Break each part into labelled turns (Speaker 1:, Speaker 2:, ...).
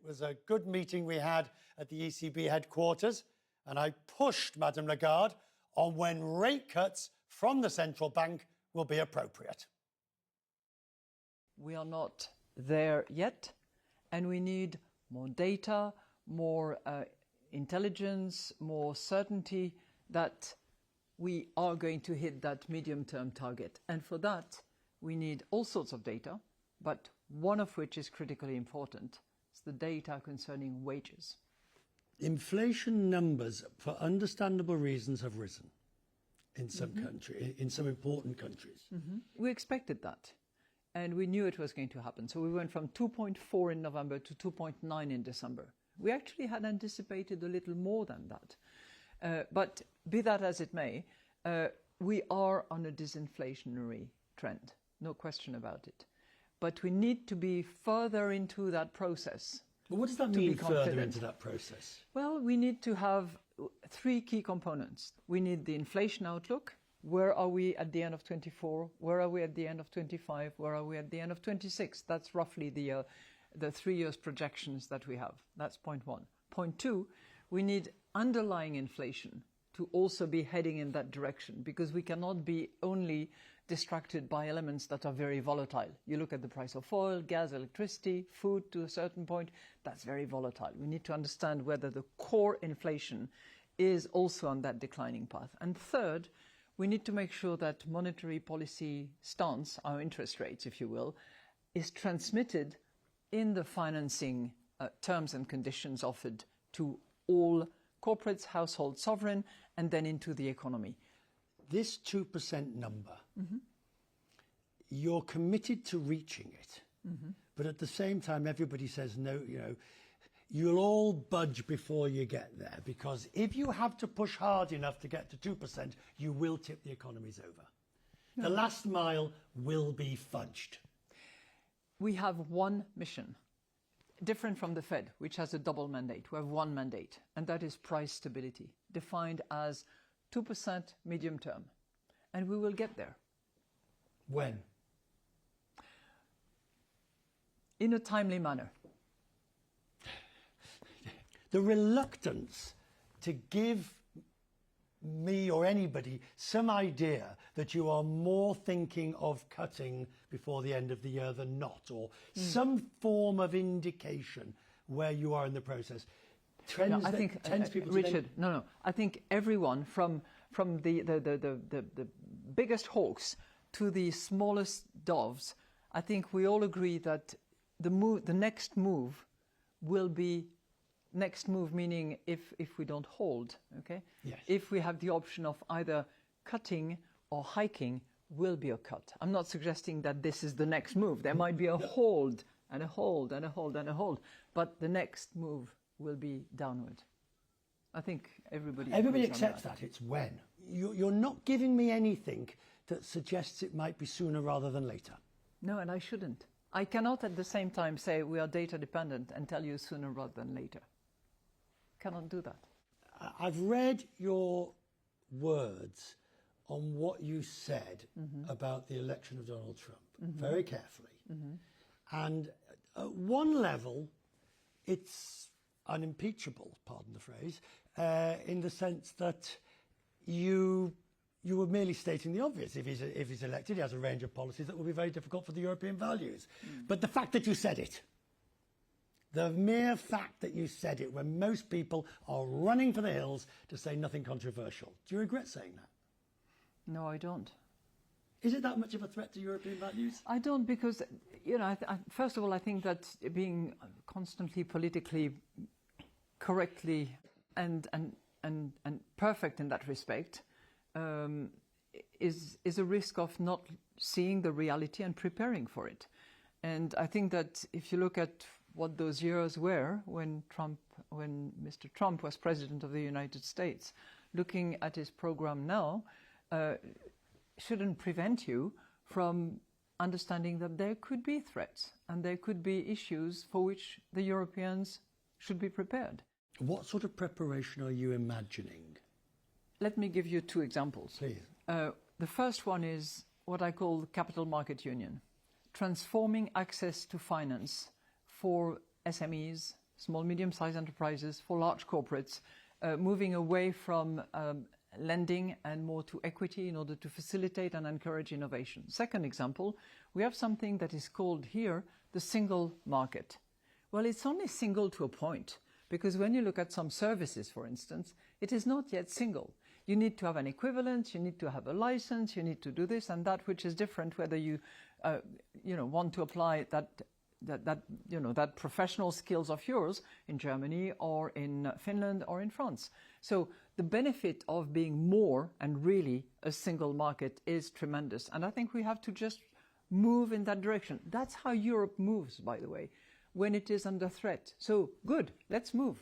Speaker 1: was a good meeting we had at the ECB headquarters, and I pushed Madame Lagarde on when rate cuts from the central bank will be appropriate.
Speaker 2: We are not there yet, and we need more data, more intelligence, more certainty that we are going to hit that medium-term target. And for that, we need all sorts of data, but one of which is critically important. It's the data concerning wages.
Speaker 1: Inflation numbers, for understandable reasons, have risen in some in some important countries.
Speaker 2: We expected that, and we knew it was going to happen. So we went from 2.4 in November to 2.9 in December. We actually had anticipated a little more than that. But be that as it may, we are on a disinflationary trend, no question about it. But we need to be further into that process.
Speaker 1: But what does that mean, further into that process?
Speaker 2: Well, we need to have three key components. We need the inflation outlook. Where are we at the end of 24? Where are we at the end of 25? Where are we at the end of 26? That's roughly the 3 years projections that we have. That's point one. Point two, we need underlying inflation to also be heading in that direction, because we cannot be only distracted by elements that are very volatile. You look at the price of oil, gas, electricity, food to a certain point, that's very volatile. We need to understand whether the core inflation is also on that declining path. And third, we need to make sure that monetary policy stance, our interest rates, if you will, is transmitted in the financing terms and conditions offered to all corporates, households, sovereign, and then into the economy.
Speaker 1: This 2% number, you're committed to reaching it, but at the same time, everybody says, no, you'll all budge before you get there, because if you have to push hard enough to get to 2%, you will tip the economies over. No. The last mile will be fudged.
Speaker 2: We have one mission, different from the Fed, which has a double mandate. We have one mandate, and that is price stability, defined as 2% medium term. And we will get there.
Speaker 1: When?
Speaker 2: In a timely manner.
Speaker 1: The reluctance to give me or anybody some idea that you are more thinking of cutting before the end of the year than not, or some form of indication where you are in the process.
Speaker 2: I think, Richard, I think everyone from the biggest hawks to the smallest doves, I think we all agree that the next move will be next move, meaning if we don't hold, okay?
Speaker 1: Yes.
Speaker 2: If we have the option of either cutting or hiking, will be a cut. I'm not suggesting that this is the next move. There might be a hold and a hold and a hold and a hold, but the next move will be downward. I think everybody
Speaker 1: accepts that. It's when. You're not giving me anything that suggests it might be sooner rather than later.
Speaker 2: No, and I shouldn't. I cannot at the same time say we are data dependent and tell you sooner rather than later. Cannot do that.
Speaker 1: I've read your words on what you said about the election of Donald Trump very carefully. And at one level, it's unimpeachable, pardon the phrase, in the sense that you were merely stating the obvious. If he's elected, he has a range of policies that will be very difficult for the European values. But the fact that you said it, the mere fact that you said it when most people are running for the hills to say nothing controversial, do you regret saying that?
Speaker 2: No, I don't.
Speaker 1: Is it that much of a threat to European values?
Speaker 2: I don't, because, first of all, I think that being constantly politically correctly and perfect in that respect is a risk of not seeing the reality and preparing for it. And I think that if you look at what those years were when Mr. Trump was President of the United States, looking at his program now, shouldn't prevent you from understanding that there could be threats and there could be issues for which the Europeans should be prepared.
Speaker 1: What sort of preparation are you imagining?
Speaker 2: Let me give you two examples.
Speaker 1: Please.
Speaker 2: The first one is what I call the capital market union, transforming access to finance for SMEs, small, medium-sized enterprises, for large corporates, moving away from lending and more to equity in order to facilitate and encourage innovation. Second example, we have something that is called here the single market. Well, it's only single to a point, because when you look at some services, for instance, it is not yet single. You need to have an equivalent, you need to have a license, you need to do this and that, which is different whether you, want to apply that professional skills of yours in Germany or in Finland or in France. So the benefit of being more and really a single market is tremendous. And I think we have to just move in that direction. That's how Europe moves, by the way, when it is under threat. So good, let's move.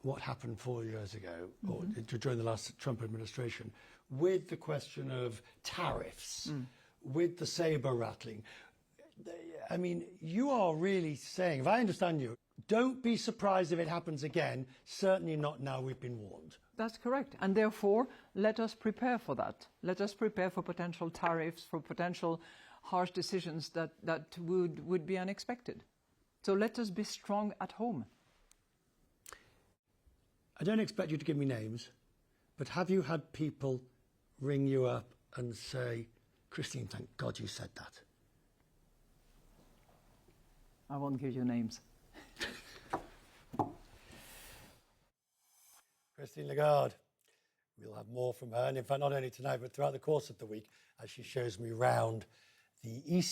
Speaker 1: What happened 4 years ago, or during the last Trump administration, with the question of tariffs, with the saber rattling. I mean, you are really saying, if I understand you, don't be surprised if it happens again, certainly not now, we've been warned.
Speaker 2: That's correct. And therefore, let us prepare for that. Let us prepare for potential tariffs, for potential harsh decisions that would be unexpected. So let us be strong at home.
Speaker 1: I don't expect you to give me names, but have you had people ring you up and say, Christine, thank God you said that?
Speaker 2: I won't give you names.
Speaker 1: Christine Lagarde. We'll have more from her, and in fact, not only tonight, but throughout the course of the week, as she shows me round the ECB